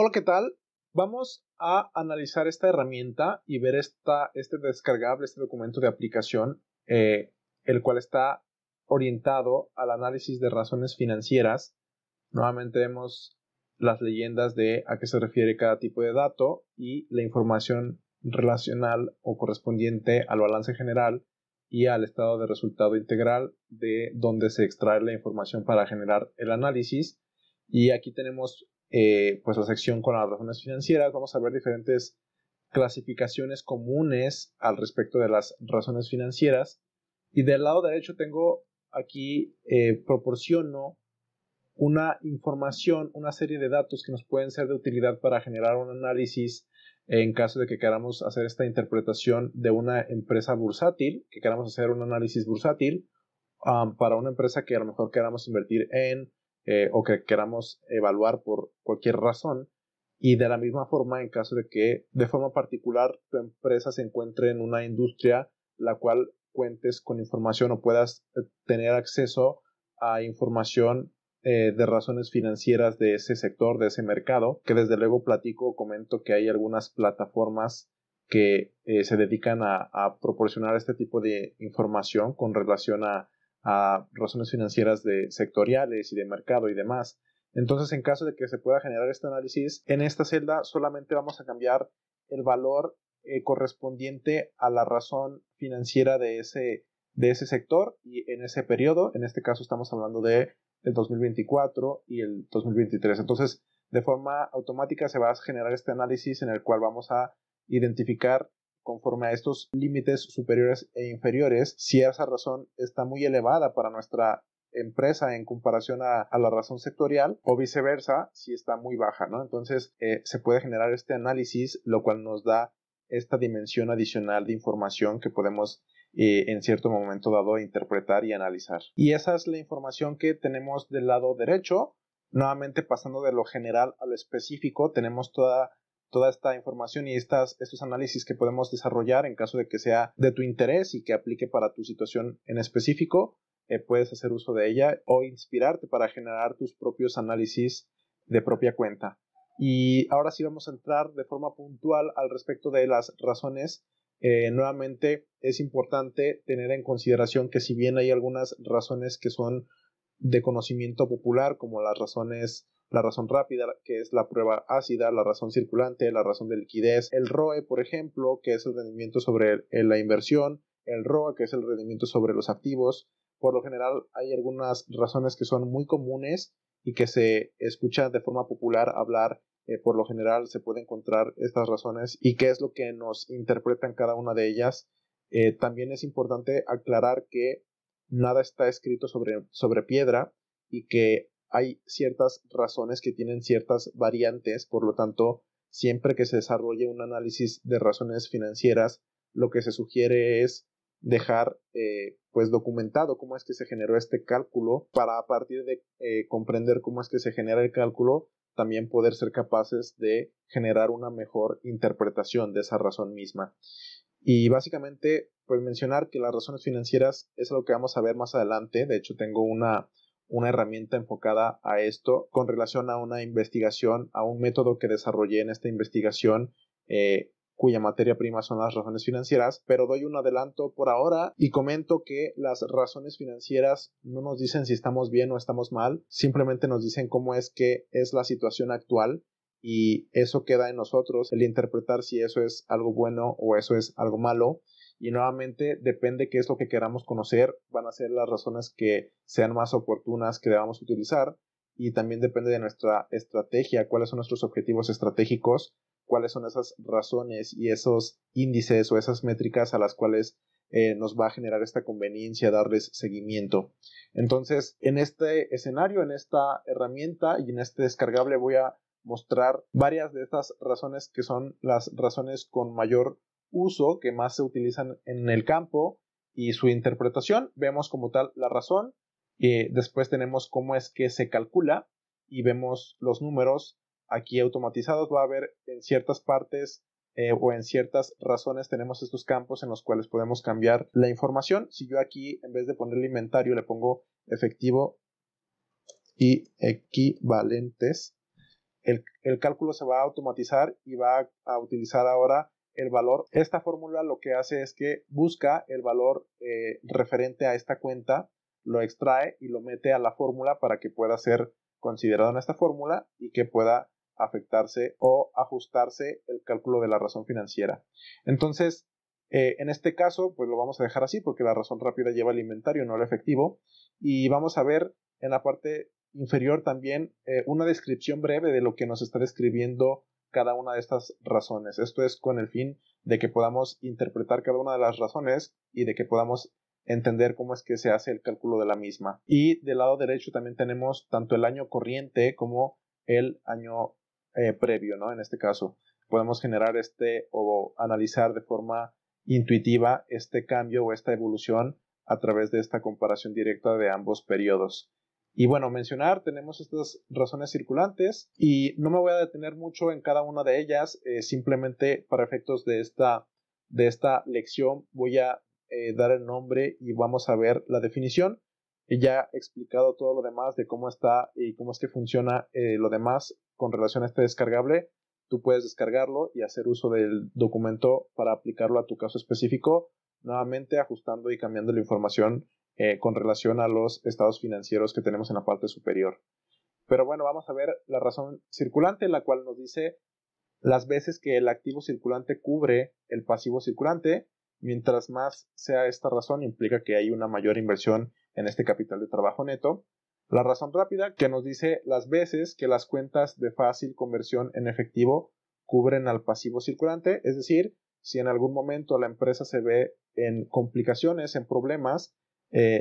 Hola, ¿qué tal? Vamos a analizar esta herramienta y ver este descargable, este documento de aplicación, el cual está orientado al análisis de razones financieras. Nuevamente vemos las leyendas de a qué se refiere cada tipo de dato y la información relacional o correspondiente al balance general y al estado de resultado integral de donde se extrae la información para generar el análisis. Y aquí tenemos pues la sección con las razones financieras. Vamos a ver diferentes clasificaciones comunes al respecto de las razones financieras. Y del lado derecho tengo aquí, proporciono una información, una serie de datos que nos pueden ser de utilidad para generar un análisis en caso de que queramos hacer esta interpretación de una empresa bursátil, que queramos hacer un análisis bursátil para una empresa que a lo mejor queramos invertir en o que queramos evaluar por cualquier razón. Y de la misma forma, en caso de que de forma particular tu empresa se encuentre en una industria la cual cuentes con información o puedas tener acceso a información de razones financieras de ese sector, de ese mercado, que desde luego platico, comento que hay algunas plataformas que se dedican a proporcionar este tipo de información con relación a razones financieras de sectoriales y de mercado y demás. Entonces, en caso de que se pueda generar este análisis, en esta celda solamente vamos a cambiar el valor correspondiente a la razón financiera de ese sector y en ese periodo. En este caso estamos hablando de el 2024 y el 2023. Entonces, de forma automática se va a generar este análisis en el cual vamos a identificar conforme a estos límites superiores e inferiores si esa razón está muy elevada para nuestra empresa en comparación a la razón sectorial o viceversa si está muy baja, ¿no? Entonces se puede generar este análisis, lo cual nos da esta dimensión adicional de información que podemos en cierto momento dado interpretar y analizar. Y esa es la información que tenemos del lado derecho. Nuevamente, pasando de lo general a lo específico, tenemos toda esta información y estos análisis que podemos desarrollar en caso de que sea de tu interés y que aplique para tu situación en específico. Puedes hacer uso de ella o inspirarte para generar tus propios análisis de propia cuenta. Y ahora sí vamos a entrar de forma puntual al respecto de las razones. Nuevamente es importante tener en consideración que si bien hay algunas razones que son de conocimiento popular, como la razón rápida, que es la prueba ácida, la razón circulante, la razón de liquidez, el ROE, por ejemplo, que es el rendimiento sobre la inversión, el ROA, que es el rendimiento sobre los activos. Por lo general hay algunas razones que son muy comunes y que se escuchan de forma popular hablar. Por lo general se puede encontrar estas razones y qué es lo que nos interpretan cada una de ellas. También es importante aclarar que nada está escrito sobre piedra y que hay ciertas razones que tienen ciertas variantes. Por lo tanto, siempre que se desarrolle un análisis de razones financieras, lo que se sugiere es dejar pues documentado cómo es que se generó este cálculo para a partir de comprender cómo es que se genera el cálculo también poder ser capaces de generar una mejor interpretación de esa razón misma. Y básicamente, pues mencionar que las razones financieras es algo que vamos a ver más adelante. De hecho, tengo una herramienta enfocada a esto con relación a una investigación, a un método que desarrollé en esta investigación, cuya materia prima son las razones financieras, pero doy un adelanto por ahora y comento que las razones financieras no nos dicen si estamos bien o estamos mal, simplemente nos dicen cómo es que es la situación actual y eso queda en nosotros, el interpretar si eso es algo bueno o eso es algo malo. Y nuevamente depende qué es lo que queramos conocer, van a ser las razones que sean más oportunas que debamos utilizar y también depende de nuestra estrategia, cuáles son nuestros objetivos estratégicos, cuáles son esas razones y esos índices o esas métricas a las cuales nos va a generar esta conveniencia darles seguimiento. Entonces, en este escenario, en esta herramienta y en este descargable voy a mostrar varias de estas razones que son las razones con mayor uso, que más se utilizan en el campo y su interpretación. Vemos como tal la razón, después tenemos cómo es que se calcula y vemos los números aquí automatizados. Va a haber en ciertas partes o en ciertas razones tenemos estos campos en los cuales podemos cambiar la información. Si yo aquí en vez de ponerle inventario le pongo efectivo y equivalentes, el cálculo se va a automatizar y va a utilizar ahora el valor. Esta fórmula lo que hace es que busca el valor referente a esta cuenta, lo extrae y lo mete a la fórmula para que pueda ser considerado en esta fórmula y que pueda afectarse o ajustarse el cálculo de la razón financiera. Entonces, en este caso, pues lo vamos a dejar así porque la razón rápida lleva el inventario, no el efectivo. Y vamos a ver en la parte inferior también una descripción breve de lo que nos está describiendo cada una de estas razones. Esto es con el fin de que podamos interpretar cada una de las razones y de que podamos entender cómo es que se hace el cálculo de la misma. Y del lado derecho también tenemos tanto el año corriente como el año previo, ¿no? En este caso, podemos generar o analizar de forma intuitiva este cambio o esta evolución a través de esta comparación directa de ambos periodos. Y bueno, mencionar, tenemos estas razones circulantes y no me voy a detener mucho en cada una de ellas, simplemente para efectos de esta lección voy a dar el nombre y vamos a ver la definición. Ya he explicado todo lo demás de cómo está y cómo es que funciona lo demás con relación a este descargable. Tú puedes descargarlo y hacer uso del documento para aplicarlo a tu caso específico, nuevamente ajustando y cambiando la información con relación a los estados financieros que tenemos en la parte superior. Pero bueno, vamos a ver la razón circulante, la cual nos dice las veces que el activo circulante cubre el pasivo circulante. Mientras más sea esta razón, implica que hay una mayor inversión en este capital de trabajo neto. La razón rápida, que nos dice las veces que las cuentas de fácil conversión en efectivo cubren al pasivo circulante, es decir, si en algún momento la empresa se ve en complicaciones, en problemas,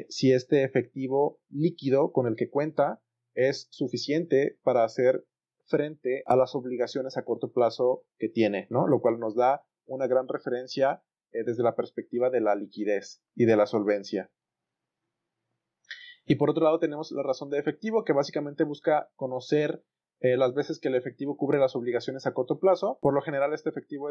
si este efectivo líquido con el que cuenta es suficiente para hacer frente a las obligaciones a corto plazo que tiene, ¿no? Lo cual nos da una gran referencia desde la perspectiva de la liquidez y de la solvencia. Y por otro lado tenemos la razón de efectivo, que básicamente busca conocer las veces que el efectivo cubre las obligaciones a corto plazo. Por lo general este efectivo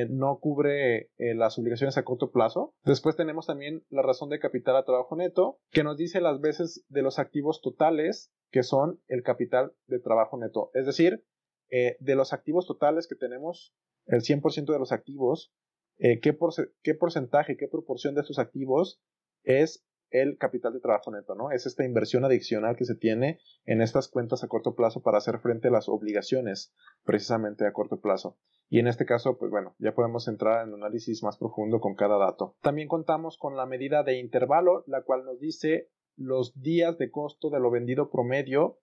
no cubre las obligaciones a corto plazo. Después tenemos también la razón de capital a trabajo neto, que nos dice las veces de los activos totales que son el capital de trabajo neto. Es decir, de los activos totales que tenemos, el 100% de los activos, qué porcentaje, qué proporción de estos activos es el capital de trabajo neto, ¿no? Es esta inversión adicional que se tiene en estas cuentas a corto plazo para hacer frente a las obligaciones precisamente a corto plazo. Y en este caso, pues bueno, ya podemos entrar en un análisis más profundo con cada dato. También contamos con la medida de intervalo, la cual nos dice los días de costo de lo vendido promedio,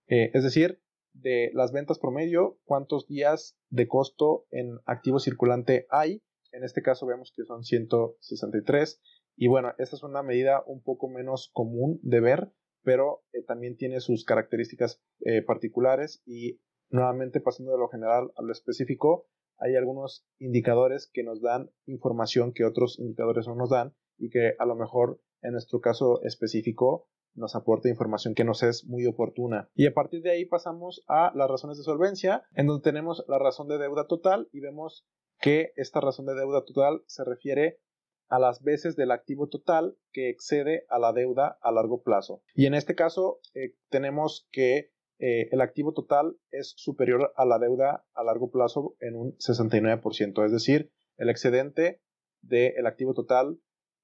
es decir, de las ventas promedio, cuántos días de costo en activo circulante hay. En este caso vemos que son 163. Y bueno, esta es una medida un poco menos común de ver, pero también tiene sus características particulares y nuevamente pasando de lo general a lo específico, hay algunos indicadores que nos dan información que otros indicadores no nos dan y que a lo mejor en nuestro caso específico nos aporta información que nos es muy oportuna. Y a partir de ahí pasamos a las razones de solvencia, en donde tenemos la razón de deuda total y vemos que esta razón de deuda total se refiere a las veces del activo total que excede a la deuda a largo plazo. Y en este caso tenemos que el activo total es superior a la deuda a largo plazo en un 69%, es decir, el excedente del activo total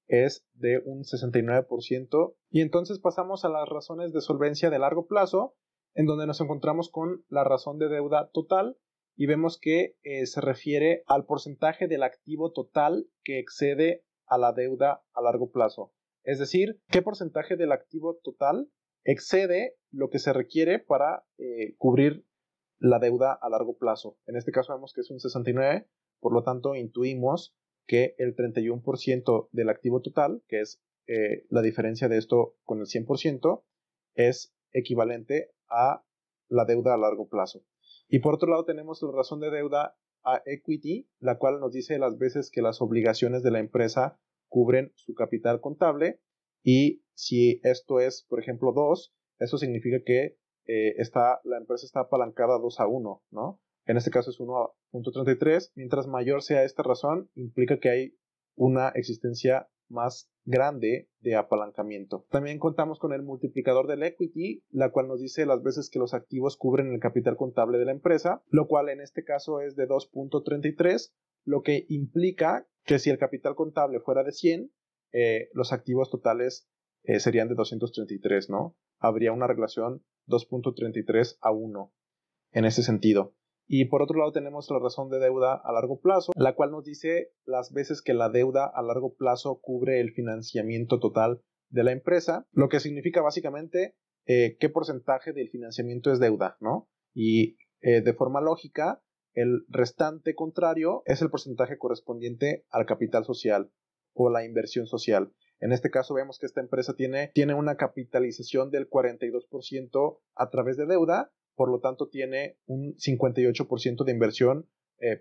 es de un 69%. Y entonces pasamos a las razones de solvencia de largo plazo, en donde nos encontramos con la razón de deuda total y vemos que se refiere al porcentaje del activo total que excede a la deuda a largo plazo. Es decir, qué porcentaje del activo total excede lo que se requiere para cubrir la deuda a largo plazo. En este caso vemos que es un 69%, por lo tanto intuimos que el 31% del activo total, que es la diferencia de esto con el 100%, es equivalente a la deuda a largo plazo. Y por otro lado tenemos la razón de deuda a equity, la cual nos dice las veces que las obligaciones de la empresa cubren su capital contable, y si esto es, por ejemplo, 2, eso significa que la empresa está apalancada 2-1, ¿no? En este caso es 1.33. Mientras mayor sea esta razón, implica que hay una existencia más grande de apalancamiento. También contamos con el multiplicador del equity, la cual nos dice las veces que los activos cubren el capital contable de la empresa, lo cual en este caso es de 2.33, lo que implica que si el capital contable fuera de 100, los activos totales serían de 233, ¿no? Habría una relación 2.33 a 1 en ese sentido. Y por otro lado tenemos la razón de deuda a largo plazo, la cual nos dice las veces que la deuda a largo plazo cubre el financiamiento total de la empresa, lo que significa básicamente qué porcentaje del financiamiento es deuda, ¿no? Y de forma lógica, el restante contrario es el porcentaje correspondiente al capital social o la inversión social. En este caso vemos que esta empresa tiene una capitalización del 42% a través de deuda, por lo tanto tiene un 58% de inversión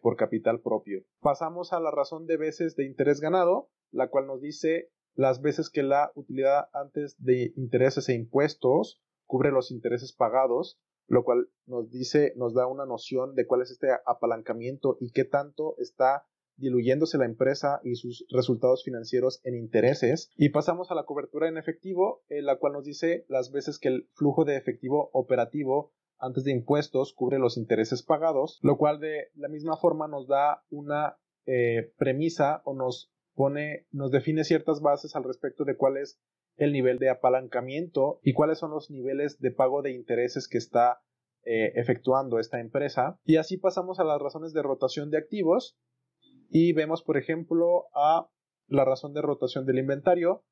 por capital propio. Pasamos a la razón de veces de interés ganado, la cual nos dice las veces que la utilidad antes de intereses e impuestos cubre los intereses pagados, lo cual nos da una noción de cuál es este apalancamiento y qué tanto está diluyéndose la empresa y sus resultados financieros en intereses. Y pasamos a la cobertura en efectivo, la cual nos dice las veces que el flujo de efectivo operativo antes de impuestos cubre los intereses pagados, lo cual de la misma forma nos da una premisa o nos define ciertas bases al respecto de cuál es el nivel de apalancamiento y cuáles son los niveles de pago de intereses que está efectuando esta empresa. Y así pasamos a las razones de rotación de activos y vemos, por ejemplo, a la razón de rotación del inventario,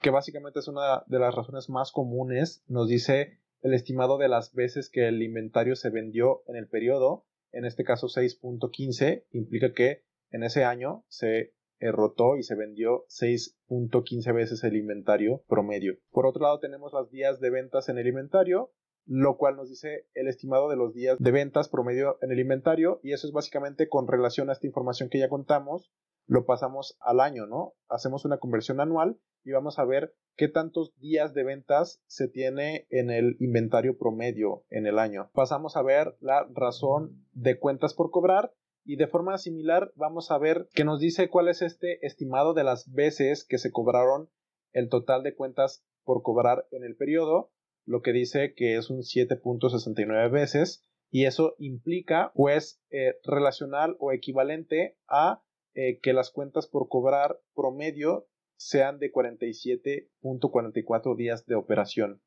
que básicamente es una de las razones más comunes. Nos dice el estimado de las veces que el inventario se vendió en el periodo, en este caso 6.15, implica que en ese año se rotó y se vendió 6.15 veces el inventario promedio. Por otro lado tenemos los días de ventas en el inventario, lo cual nos dice el estimado de los días de ventas promedio en el inventario, y eso es básicamente con relación a esta información que ya contamos, lo pasamos al año, ¿no? Hacemos una conversión anual y vamos a ver qué tantos días de ventas se tiene en el inventario promedio en el año. Pasamos a ver la razón de cuentas por cobrar y de forma similar vamos a ver que nos dice cuál es este estimado de las veces que se cobraron el total de cuentas por cobrar en el periodo, lo que dice que es un 7.69 veces, y eso implica o es relacional o equivalente a que las cuentas por cobrar promedio sean de 47.44 días de operación,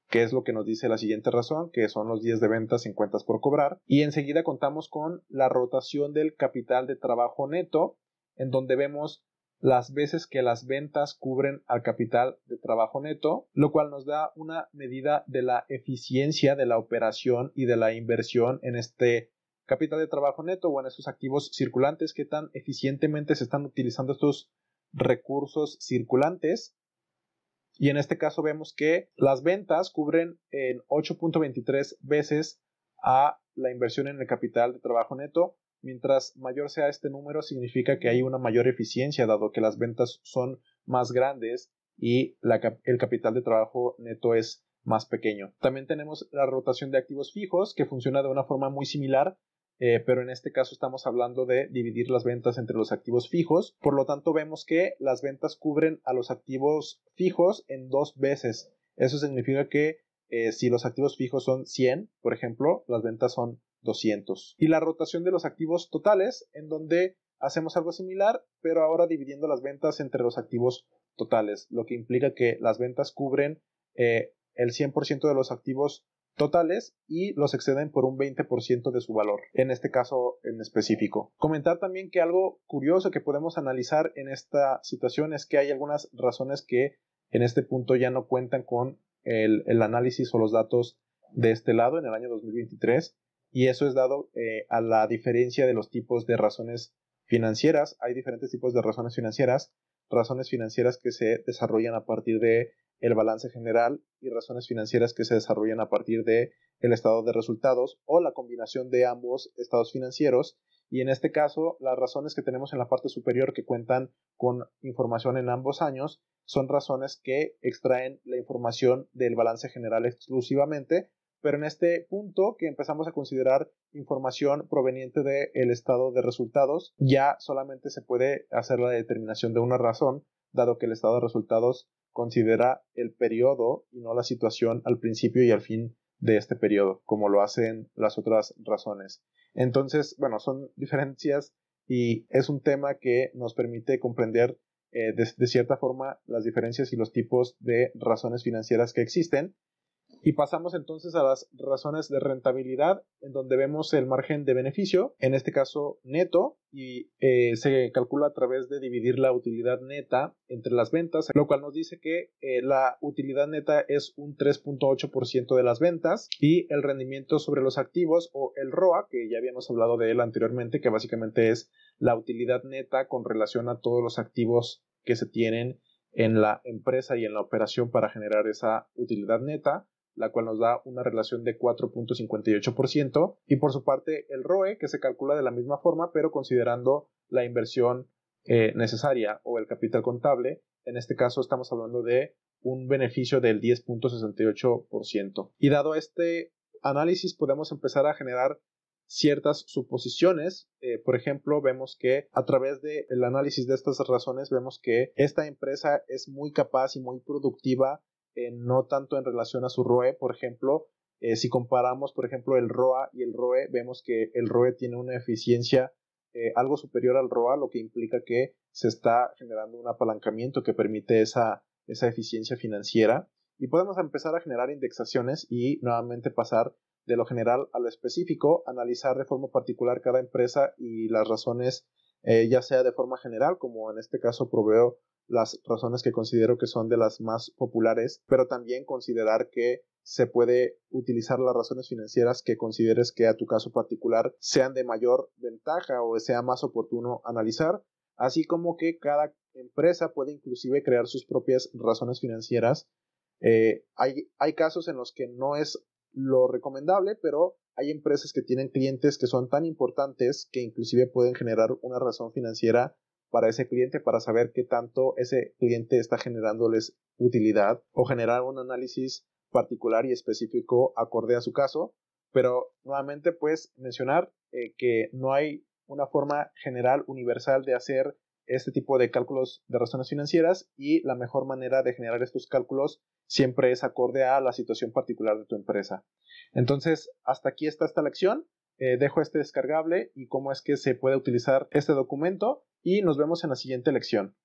que es lo que nos dice la siguiente razón, que son los días de ventas en cuentas por cobrar. Y enseguida contamos con la rotación del capital de trabajo neto, en donde vemos las veces que las ventas cubren al capital de trabajo neto, lo cual nos da una medida de la eficiencia de la operación y de la inversión en este capital de trabajo neto o en esos activos circulantes, qué tan eficientemente se están utilizando estos recursos circulantes. Y en este caso vemos que las ventas cubren en 8.23 veces a la inversión en el capital de trabajo neto. Mientras mayor sea este número, significa que hay una mayor eficiencia, dado que las ventas son más grandes y el capital de trabajo neto es más pequeño. También tenemos la rotación de activos fijos, que funciona de una forma muy similar, pero en este caso estamos hablando de dividir las ventas entre los activos fijos. Por lo tanto, vemos que las ventas cubren a los activos fijos en 2 veces. Eso significa que si los activos fijos son 100, por ejemplo, las ventas son 200. Y la rotación de los activos totales, en donde hacemos algo similar, pero ahora dividiendo las ventas entre los activos totales, lo que implica que las ventas cubren el 100% de los activos totales y los exceden por un 20% de su valor, en este caso en específico. Comentar también que algo curioso que podemos analizar en esta situación es que hay algunas razones que en este punto ya no cuentan con el análisis o los datos de este lado en el año 2023, y eso es dado a la diferencia de los tipos de razones financieras. Hay diferentes tipos de razones financieras que se desarrollan a partir de el balance general y razones financieras que se desarrollan a partir de el estado de resultados o la combinación de ambos estados financieros. Y en este caso, las razones que tenemos en la parte superior que cuentan con información en ambos años son razones que extraen la información del balance general exclusivamente, pero en este punto que empezamos a considerar información proveniente del estado de resultados, ya solamente se puede hacer la determinación de una razón, dado que el estado de resultados considera el periodo y no la situación al principio y al fin de este periodo, como lo hacen las otras razones. Entonces, bueno, son diferencias y es un tema que nos permite comprender de cierta forma las diferencias y los tipos de razones financieras que existen. Y pasamos entonces a las razones de rentabilidad, en donde vemos el margen de beneficio, en este caso neto, y se calcula a través de dividir la utilidad neta entre las ventas, lo cual nos dice que la utilidad neta es un 3.8% de las ventas y el rendimiento sobre los activos o el ROA, que ya habíamos hablado de él anteriormente, que básicamente es la utilidad neta con relación a todos los activos que se tienen en la empresa y en la operación para generar esa utilidad neta, la cual nos da una relación de 4.58%, y por su parte el ROE, que se calcula de la misma forma, pero considerando la inversión necesaria o el capital contable. En este caso estamos hablando de un beneficio del 10.68%. Y dado este análisis podemos empezar a generar ciertas suposiciones. Por ejemplo, vemos que a través del análisis de estas razones vemos que esta empresa es muy capaz y muy productiva, no tanto en relación a su ROE. Por ejemplo, si comparamos, por ejemplo, el ROA y el ROE, vemos que el ROE tiene una eficiencia algo superior al ROA, lo que implica que se está generando un apalancamiento que permite esa eficiencia financiera. Y podemos empezar a generar indexaciones y nuevamente pasar de lo general a lo específico, analizar de forma particular cada empresa y las razones, ya sea de forma general, como en este caso proveo las razones que considero que son de las más populares, pero también considerar que se puede utilizar las razones financieras que consideres que a tu caso particular sean de mayor ventaja o sea más oportuno analizar, así como que cada empresa puede inclusive crear sus propias razones financieras. Hay casos en los que no es lo recomendable, pero hay empresas que tienen clientes que son tan importantes que inclusive pueden generar una razón financiera para ese cliente, para saber qué tanto ese cliente está generándoles utilidad, o generar un análisis particular y específico acorde a su caso. Pero nuevamente pues mencionar que no hay una forma general universal de hacer este tipo de cálculos de razones financieras, y la mejor manera de generar estos cálculos siempre es acorde a la situación particular de tu empresa. Entonces, hasta aquí está esta lección. Dejo este descargable y cómo es que se puede utilizar este documento, y nos vemos en la siguiente lección.